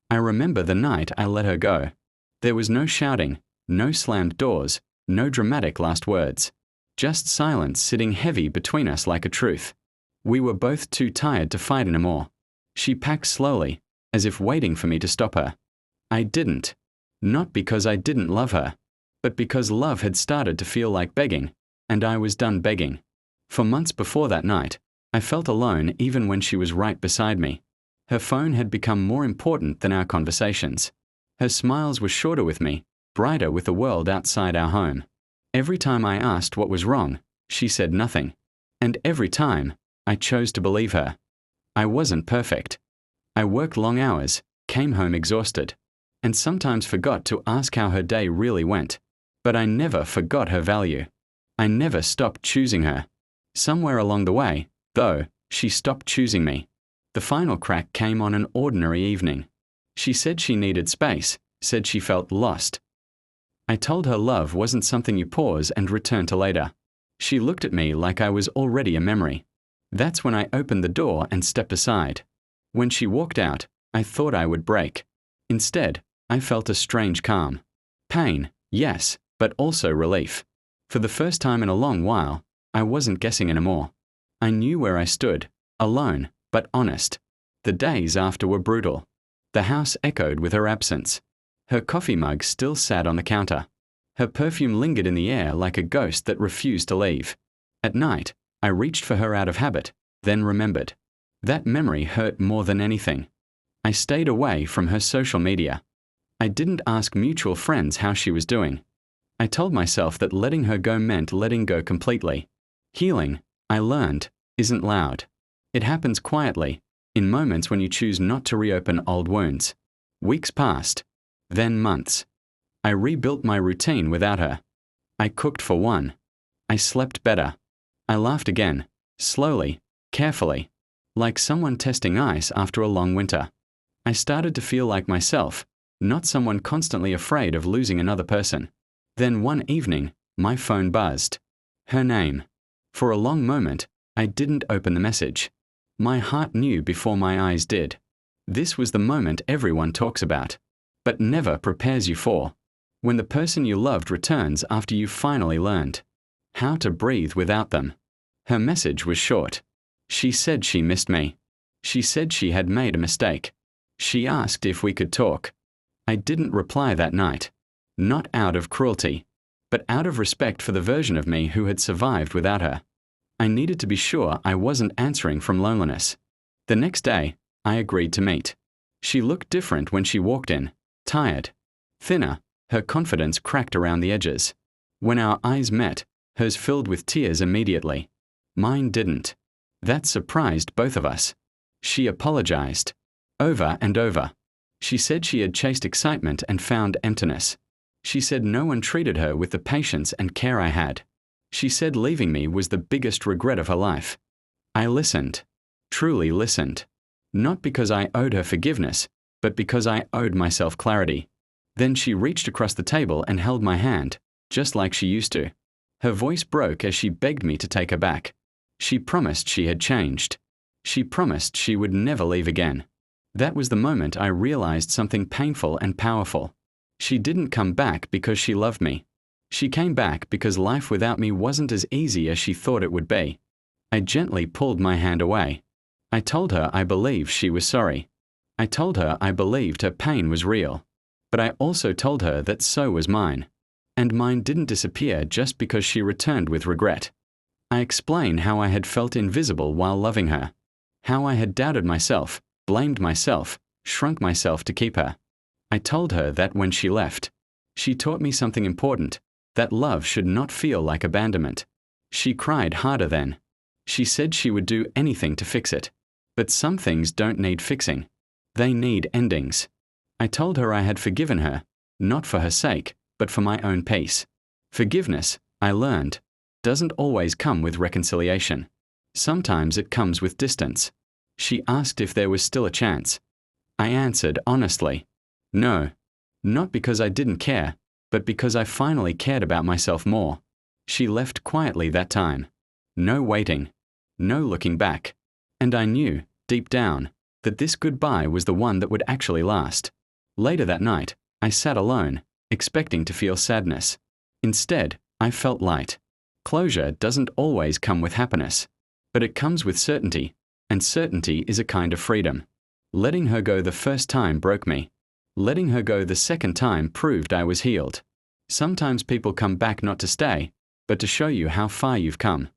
I remember the night I let her go. There was no shouting, no slammed doors, no dramatic last words. Just silence sitting heavy between us like a truth. We were both too tired to fight anymore. She packed slowly, as if waiting for me to stop her. I didn't. Not because I didn't love her, but because love had started to feel like begging, and I was done begging. For months before that night, I felt alone even when she was right beside me. Her phone had become more important than our conversations. Her smiles were shorter with me, brighter with the world outside our home. Every time I asked what was wrong, she said nothing. And every time, I chose to believe her. I wasn't perfect. I worked long hours, came home exhausted, and sometimes forgot to ask how her day really went. But I never forgot her value. I never stopped choosing her. Somewhere along the way, though, she stopped choosing me. The final crack came on an ordinary evening. She said she needed space, said she felt lost. I told her love wasn't something you pause and return to later. She looked at me like I was already a memory. That's when I opened the door and stepped aside. When she walked out, I thought I would break. Instead, I felt a strange calm. Pain, yes, but also relief. For the first time in a long while, I wasn't guessing anymore. I knew where I stood, alone, but honest. The days after were brutal. The house echoed with her absence. Her coffee mug still sat on the counter. Her perfume lingered in the air like a ghost that refused to leave. At night, I reached for her out of habit, then remembered. That memory hurt more than anything. I stayed away from her social media. I didn't ask mutual friends how she was doing. I told myself that letting her go meant letting go completely. Healing, I learned, isn't loud. It happens quietly, in moments when you choose not to reopen old wounds. Weeks passed, then months. I rebuilt my routine without her. I cooked for one. I slept better. I laughed again, slowly, carefully, like someone testing ice after a long winter. I started to feel like myself, not someone constantly afraid of losing another person. Then one evening, my phone buzzed. Her name. For a long moment, I didn't open the message. My heart knew before my eyes did. This was the moment everyone talks about, but never prepares you for. When the person you loved returns after you finally learned how to breathe without them. Her message was short. She said she missed me. She said she had made a mistake. She asked if we could talk. I didn't reply that night. Not out of cruelty, but out of respect for the version of me who had survived without her. I needed to be sure I wasn't answering from loneliness. The next day, I agreed to meet. She looked different when she walked in, tired, thinner, her confidence cracked around the edges. When our eyes met, hers filled with tears immediately. Mine didn't. That surprised both of us. She apologized. Over and over. She said she had chased excitement and found emptiness. She said no one treated her with the patience and care I had. She said leaving me was the biggest regret of her life. I listened. Truly listened. Not because I owed her forgiveness, but because I owed myself clarity. Then she reached across the table and held my hand, just like she used to. Her voice broke as she begged me to take her back. She promised she had changed. She promised she would never leave again. That was the moment I realized something painful and powerful. She didn't come back because she loved me. She came back because life without me wasn't as easy as she thought it would be. I gently pulled my hand away. I told her I believed she was sorry. I told her I believed her pain was real. But I also told her that so was mine. And mine didn't disappear just because she returned with regret. I explained how I had felt invisible while loving her. How I had doubted myself, blamed myself, shrunk myself to keep her. I told her that when she left, she taught me something important, that love should not feel like abandonment. She cried harder then. She said she would do anything to fix it. But some things don't need fixing. They need endings. I told her I had forgiven her, not for her sake, but for my own peace. Forgiveness, I learned, doesn't always come with reconciliation. Sometimes it comes with distance. She asked if there was still a chance. I answered honestly, no. Not because I didn't care, but because I finally cared about myself more. She left quietly that time. No waiting. No looking back. And I knew, deep down, that this goodbye was the one that would actually last. Later that night, I sat alone, expecting to feel sadness. Instead, I felt light. Closure doesn't always come with happiness, but it comes with certainty, and certainty is a kind of freedom. Letting her go the first time broke me. Letting her go the second time proved I was healed. Sometimes people come back not to stay, but to show you how far you've come.